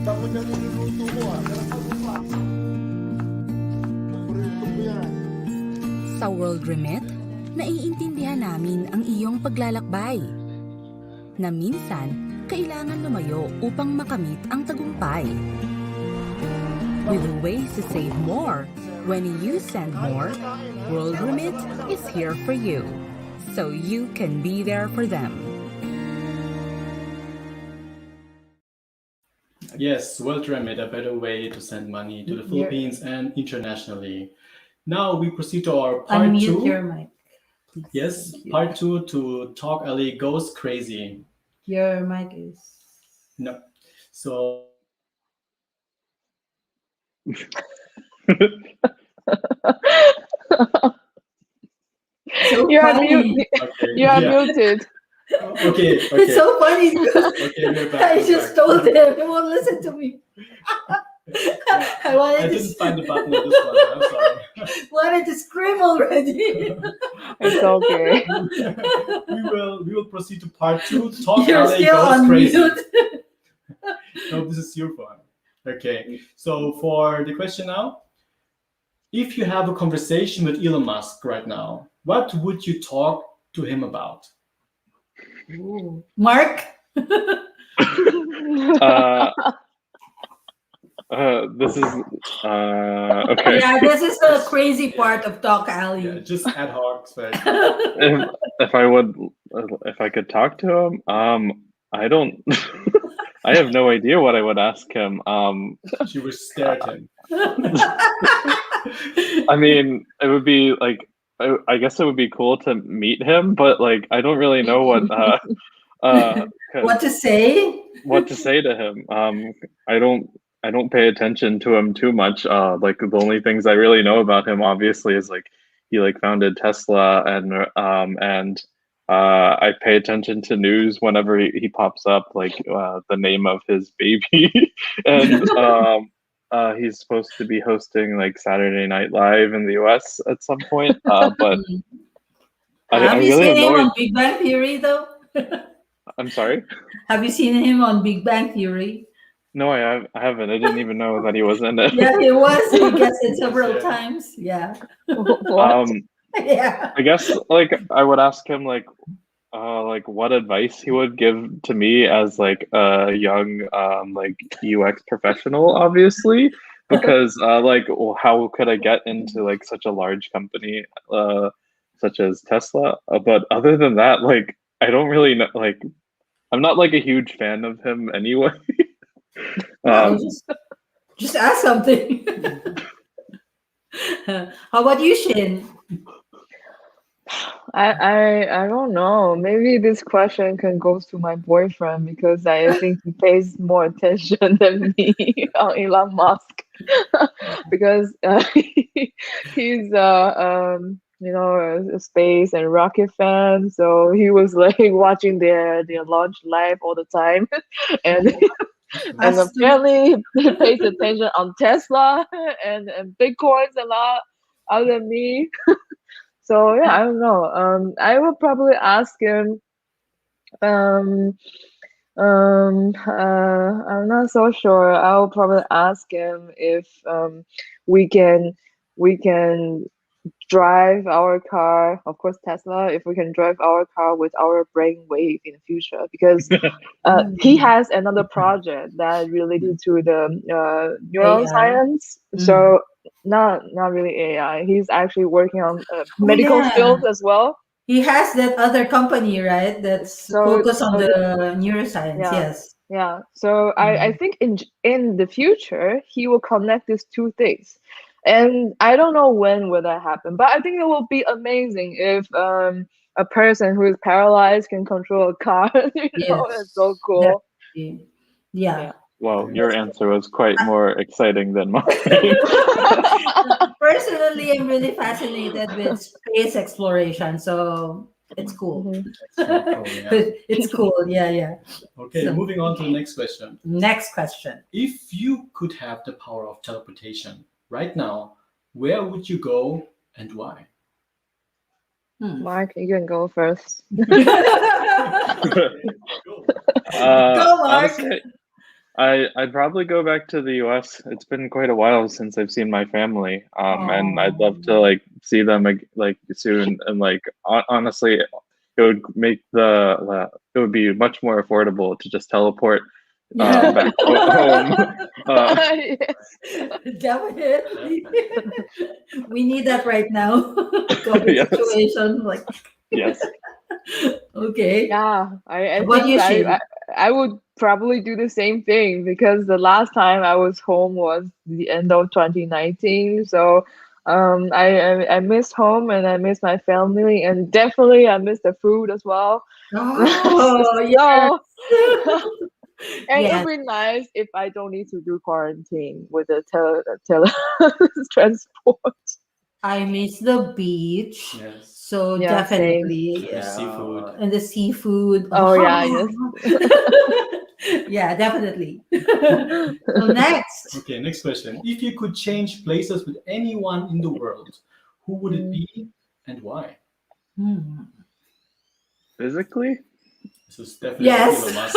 Takot na niluluto mo ah. Paborito ko yan. Sa World Remit, naiintindihan namin ang iyong paglalakbay. Na minsan, kailangan lumayo upang makamit ang tagumpay. With ways to save more, when you send more, World Remit is here for you, so you can be there for them. Yes, World Remit, a better way to send money to the Philippines and internationally. Now we proceed to our part Unmute 2. your mic, please. Yes, Thank you. part 2 to Talk Ali Goes Crazy. Your mic is. No. So So You are funny. okay, You are yeah. muted. Okay, It's okay. so funny because Okay, we're back. I we're just back. told him he won't listen to me. Yeah, I wanted I to didn't find the button on this one. I'm sorry. wanted to scream already. It's okay. we will proceed to part 2. Talk You're Ali still Goes on Crazy. mute. No, this is your phone. Okay, so for the question now, if you have a conversation with Elon Musk right now, what would you talk to him about? Ooh. Mark? This is okay. Yeah, this is the crazy part of Talk Alley. Yeah, just ad hoc. So If I could talk to him, I don't. I have no idea what I would ask him. she would stare at him. I mean, it would be like, I guess it would be cool to meet him, but like, I don't really know what 'Cause What to say? what to say to him. I don't pay attention to him too much. Like the only things I really know about him, obviously, is like he like founded Tesla, and I pay attention to news whenever he pops up, like the name of his baby, and he's supposed to be hosting like Saturday Night Live in the U.S. at some point. But I Have you really seen have him no. on Big Bang Theory though? I'm sorry. Have you seen him on Big Bang Theory? No, I haven't. I didn't even know that he was in it. Yeah, he was. He gets it several Yeah. times. Yeah. What? Yeah. I guess like I would ask him like what advice he would give to me as like a young like UX professional, obviously, because like well, how could I get into like such a large company such as Tesla? But other than that, like I don't really know. Like I'm not like a huge fan of him anyway. Well, um, just ask something. How about you, Shin? I don't know. Maybe this question can go to my boyfriend because I think he pays more attention than me on Elon Musk because he's a space and rocket fan. So he was like watching their launch live all the time, and and As to, apparently he pays attention on Tesla and Bitcoins a lot other than me. So yeah, I don't know. I will probably ask him. Um, I'm not so sure. I'll probably ask him if we can we can drive our car, of course Tesla, if we can drive our car with our brain wave in the future, because he has another project that related to the AI. neuroscience. So not really AI. He's actually working on Oh medical yeah. field as well. He has that other company, right? That's So focused on so the neuroscience. yeah, Yes. yeah. So I think in the future he will connect these two things, and I don't know when will that happen, but I think it will be amazing if a person who is paralyzed can control a car. It's so Yes. cool. Definitely. Yeah. Yeah. well, your answer was quite more exciting than mine. Personally, I'm really fascinated with space exploration, so it's cool. Mhm. That's really cool, yeah. It's cool. Yeah, yeah. Okay, So- moving on to the next question. Next question. If you could have the power of teleportation right now, where would you go and why? Mark, you can go first. Go, Mark. Honestly, I'd probably go back to the US. It's been quite a while since I've seen my family, and I'd love to like see them like soon. And like honestly, it would make it would be much more affordable to just teleport Yeah. back home. Definitely. We need that right now. COVID Yes. situation. Like, Yes. okay. Yeah, I What think you should. I would probably do the same thing because the last time I was home was the end of 2019. So I miss home and I miss my family and definitely I miss the food as well. Oh, yes. So and it Yes. would be nice if I don't need to do quarantine with the tele transport. I miss the beach. Yes. So Yeah, same. definitely. The seafood. And the seafood. Oh yeah, yes. Yeah, definitely. So next. Okay, next question. If you could change places with anyone in the world, who would it be and why? Physically? This is definitely Yes. Elon Musk.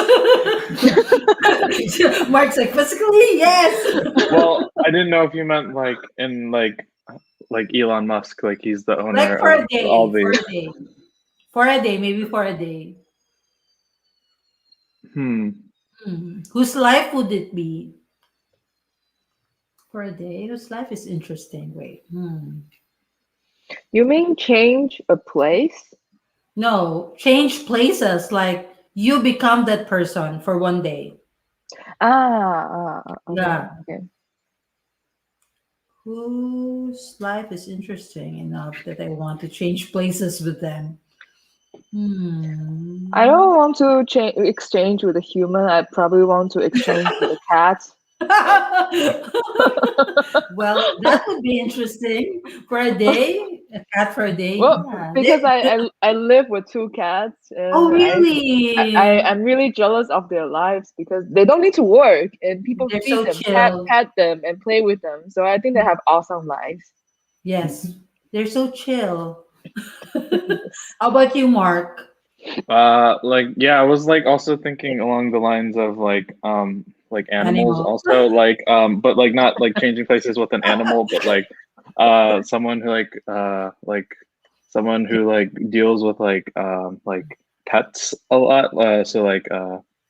Mark's like, physically, yes. Well, I didn't know if you meant like in like Elon Musk, like he's the owner Like for a of day. all For the. a day. For a day, maybe for a day. Whose life would it be? For a day, whose life is interesting. Wait. You mean change a place? No, change places. Like you become that person for one day. Okay, Yeah. okay. Whose life is interesting enough that I want to change places with them? I don't want to exchange with a human. I probably want to exchange with a cat. Well, that would be interesting for a day. A cat for a day. Well, Yeah. because I live with two cats, Oh, and really? I'm really jealous of their lives because they don't need to work and people They're feed so them, chill. pet them, and play with them. So I think they have awesome lives. Yes, they're so chill. How about you, Mark? Like yeah, I was like also thinking along the lines of like animals Animal. also but like not like changing places with an animal, but someone who like someone who like deals with like pets a lot. So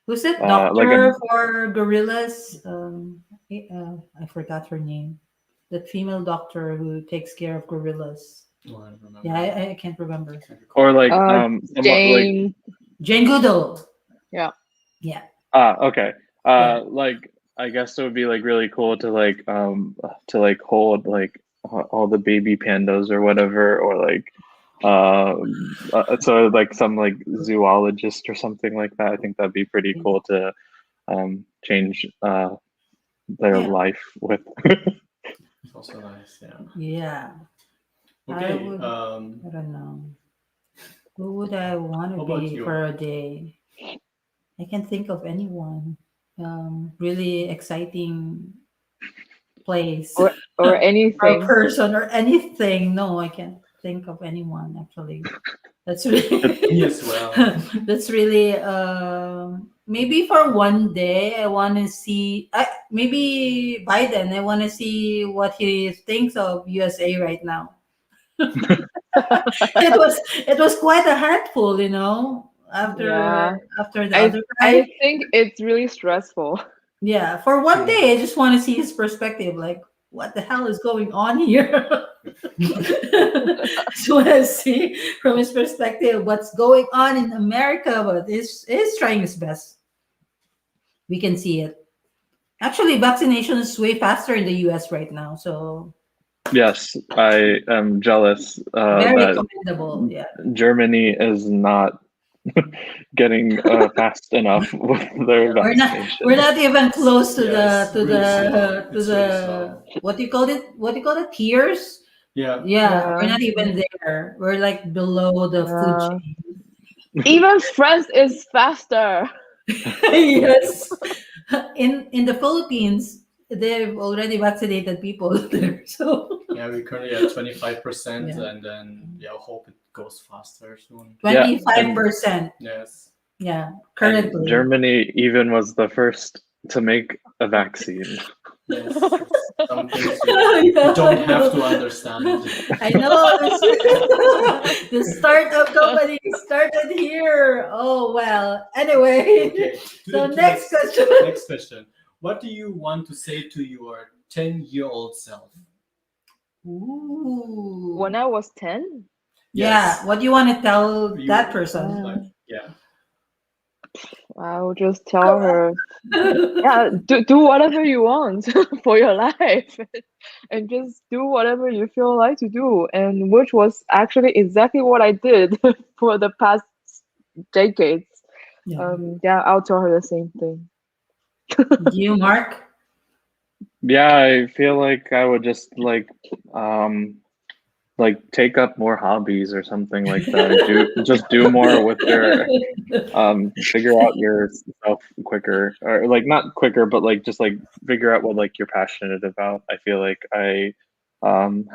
Who's it? like a Doctor for gorillas. I forgot her name. That female doctor who takes care of gorillas. Oh, I don't remember. Yeah, I can't remember. Can't recall. or like somewhat like Jane, Jane Goodall. yeah. Yeah. okay. Yeah. Like I guess it would be like really cool to like hold like all the baby pandas or whatever, or like so like some like zoologist or something like that. I think that'd be pretty cool to change their Yeah. life with. It's also nice. Yeah. Yeah. Okay. would- I don't know. Who would I want to How about be you? for a day? I can't think of anyone. Really exciting place or or anything. person or anything. No, I can't think of anyone actually. That's really Me as well. that's really maybe for one day I want to see maybe Biden. I want to see what he thinks of USA right now. It was quite a handful, after Yeah. after the other I guy. think it's really stressful. Yeah, for one True. day, I just want to see his perspective. Like, what the hell is going on here? Just want to see from his perspective what's going on in America. But he's trying his best. We can see it. Actually, vaccination is way faster in the U.S. right now, so Yes, I am jealous very that commendable. Yeah. Germany is not getting fast enough with their We're not vaccination. we're not even close to Yes, the to really the slow. to It's the really slow. what do you call it? What do you call it? Tiers? Yeah. Yeah, we're Yeah. not even there. We're like below the food Yeah. chain. Even France is faster. Yes. In the Philippines, they've already vaccinated people there. So Yeah, we're currently at 25%, Yeah. and then I hope it goes faster soon. 25%. Yes. Yeah, And currently. Germany even was the first to make a vaccine. Yes. It's some things you don't have to understand. I know the startup company started here. Oh well. Anyway, Okay. so next question. Next question. What do you want to say to your 10-year-old self? Ooh. When I was 10, Yeah. What do you want to tell You- that person? Like, yeah. I would just tell her, yeah, do whatever you want for your life and just do whatever you feel like to do. And which was actually exactly what I did for the past decades. Yeah. Yeah, I'll tell her the same thing. Do you, Mark? Yeah, I feel like I would just like take up more hobbies or something like that. Do more with your figure out yourself quicker, or like not quicker, but like just like figure out what like you're passionate about. I feel like I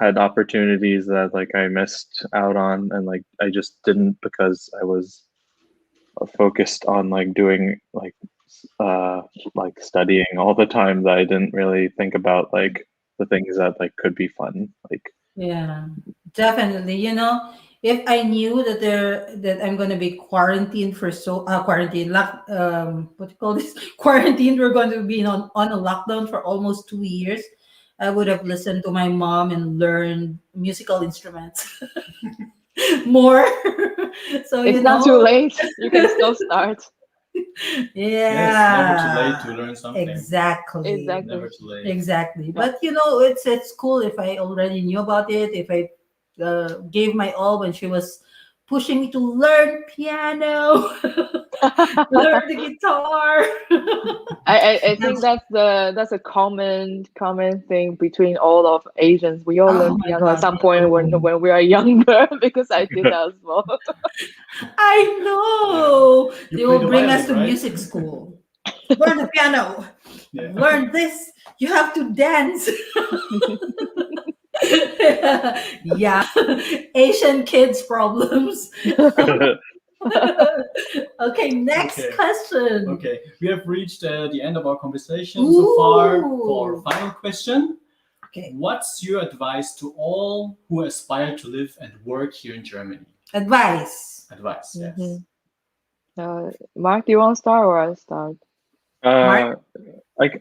had opportunities that like I missed out on, and like I just didn't because I was focused on like doing like studying all the time, that I didn't really think about like the things that like could be fun. Like Yeah, definitely. If I knew that I'm gonna be quarantined for what do you call this? Quarantined, we're going to be on a lockdown for almost 2 years. I would have listened to my mom and learned musical instruments more. So It's not too late. You can still start. Yeah. Yes, never too late to learn something. Exactly. Exactly. Never too late. Exactly. But it's cool if I already knew about it, if I gave my all when she was pushing me to learn piano, learn the guitar. I think that's a common thing between all of Asians. We all Oh learn my piano at God, some point when we are younger because I did that as well. I know. You They play will the bring us violin, to right? music school. Learn the piano. Yeah. Learn this. You have to dance. Yeah. Asian kids problems. Okay, next Okay. question. Okay, we have reached the end of our conversation so far. For our Ooh. final question, Okay. what's your advice to all who aspire to live and work here in Germany? Advice. Advice, yes. Mhm. Mark, do you want to start or I start? Mark?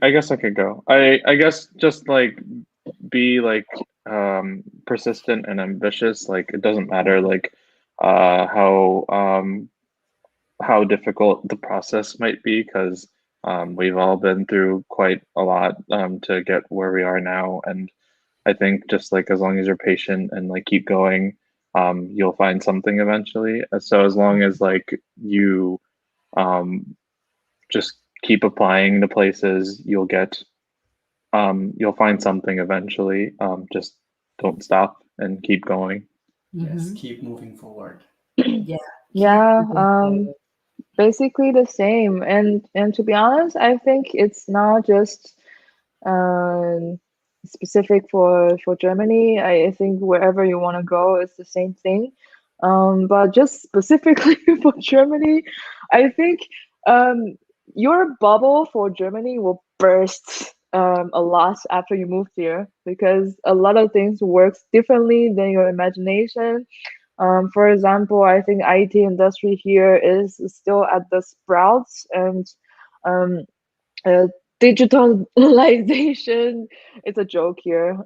I guess I could go. I guess just like be like persistent and ambitious. Like it doesn't matter like how difficult the process might be because we've all been through quite a lot to get where we are now. And I think just like as long as you're patient and like keep going, you'll find something eventually. So as long as like you um, just keep applying to places, you'll find something eventually. Just don't stop and keep going. Yes, Mhm. keep moving forward. Yeah. Yeah, Keep moving forward. basically the same. And to be honest, I think it's not just um, specific for Germany. I think wherever you want to go, it's the same thing. But just specifically for Germany, I think um, your bubble for Germany will burst a lot after you move here because a lot of things works differently than your imagination. For example, I think IT industry here is still at the sprouts and um, uh, digitalization. It's a joke here.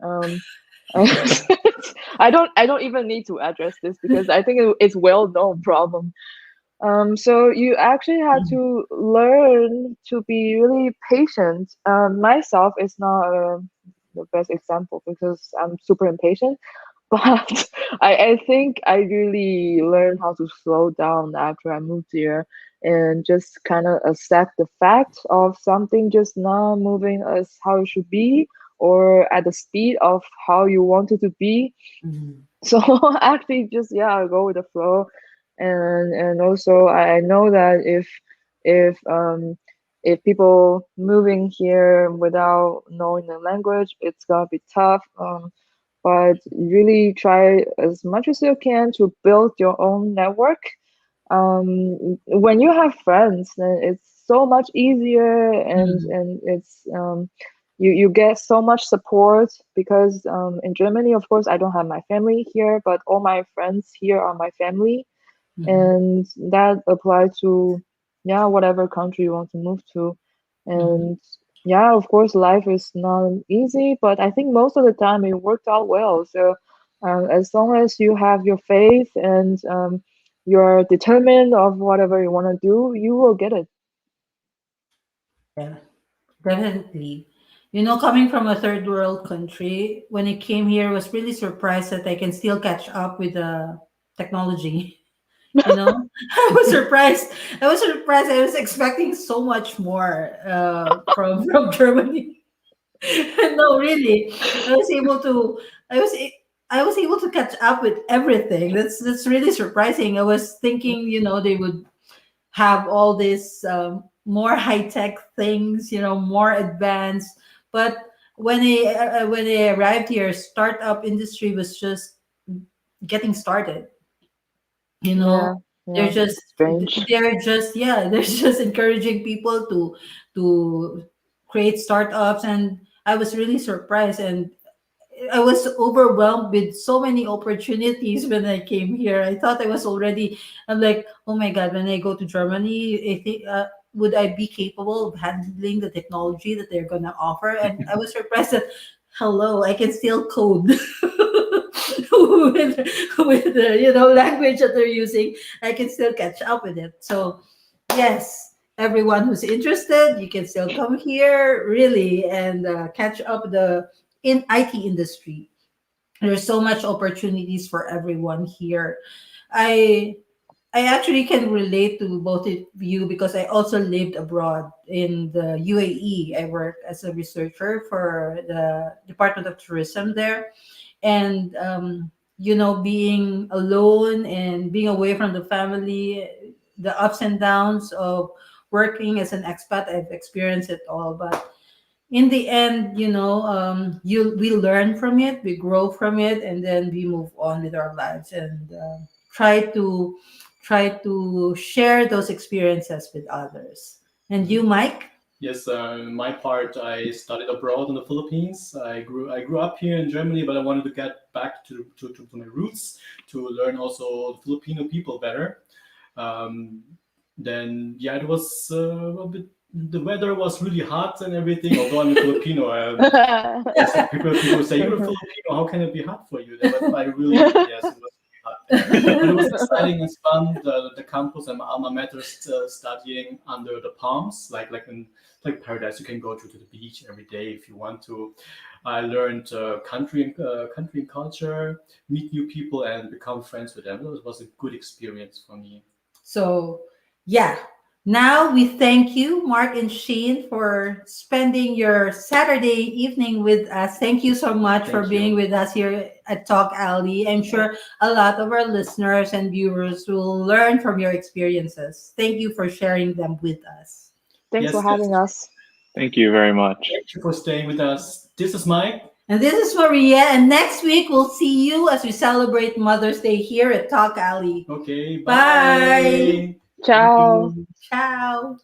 I don't even need to address this because I think it's well known problem. So you actually had to learn to be really patient. Myself is not the best example because I'm super impatient, but I think I really learned how to slow down after I moved here and just kind of accept the fact of something just not moving as how it should be or at the speed of how you want it to be. Mhm. So actually just yeah, go with the flow. And also I know that if if people moving here without knowing the language, it's gonna be tough. But really try as much as you can to build your own network. When you have friends, then it's so much easier, Mhm. and it's you get so much support because in Germany, of course, I don't have my family here, but all my friends here are my family, Mhm. and that applies to yeah whatever country you want to move to. Mhm. And yeah, of course life is not easy, but I think most of the time it worked out well. So as long as you have your faith and you're determined of whatever you want to do, you will get it. Yeah. Definitely. Coming from a third world country, when I came here, I was really surprised that I can still catch up with the technology. I was surprised. I was surprised. I was expecting so much more from Germany. No, really, I was able to. I was. I was able to catch up with everything. That's really surprising. I was thinking, they would have all these more high tech things, more advanced. But when I arrived here, startup industry was just getting started. You know, Yeah, they're yeah, just strange. they're just yeah, they're just encouraging people to create startups, and I was really surprised and I was overwhelmed with so many opportunities when I came here. I thought I was already. I'm like, oh my god, when I go to Germany, I think would I be capable of handling the technology that they're gonna offer? And I was surprised that, hello, I can still code with the language that they're using. I can still catch up with it. So yes, everyone who's interested, you can still come here really and catch up in IT industry. There's so much opportunities for everyone here. I I actually can relate to both of you because I also lived abroad in the UAE. I worked as a researcher for the Department of Tourism there, and being alone and being away from the family, the ups and downs of working as an expat, I've experienced it all. But in the end, we learn from it, we grow from it, and then we move on with our lives and try to share those experiences with others. And you, Mike? Yes, my part, I studied abroad in the Philippines. I grew up here in Germany, but I wanted to get back to my roots to learn also the Filipino people better. Um, then yeah, it was a bit. The weather was really hot and everything. Although I'm a Filipino, yes, people say you're a Filipino. How can it be hot for you? But I really, yes, it was really hot. But it was exciting and fun. The campus and my alma mater studying under the palms, like in like paradise. You can go to the beach every day if you want to. I learned country and culture, meet new people, and become friends with them. It was a good experience for me. So, yeah. Now we thank you, Mark and Sheen, for spending your Saturday evening with us. Thank you so much for Thank being you. with us here at Talk Alley. I'm sure a lot of our listeners and viewers will learn from your experiences. Thank you for sharing them with us. Thanks for Yes, yes. having us. Thank you very much. Thank you for staying with us. This is Mike. And this is Maria. And next week, we'll see you as we celebrate Mother's Day here at Talk Alley. Okay, Bye. bye. Thank Ciao. you. Ciao.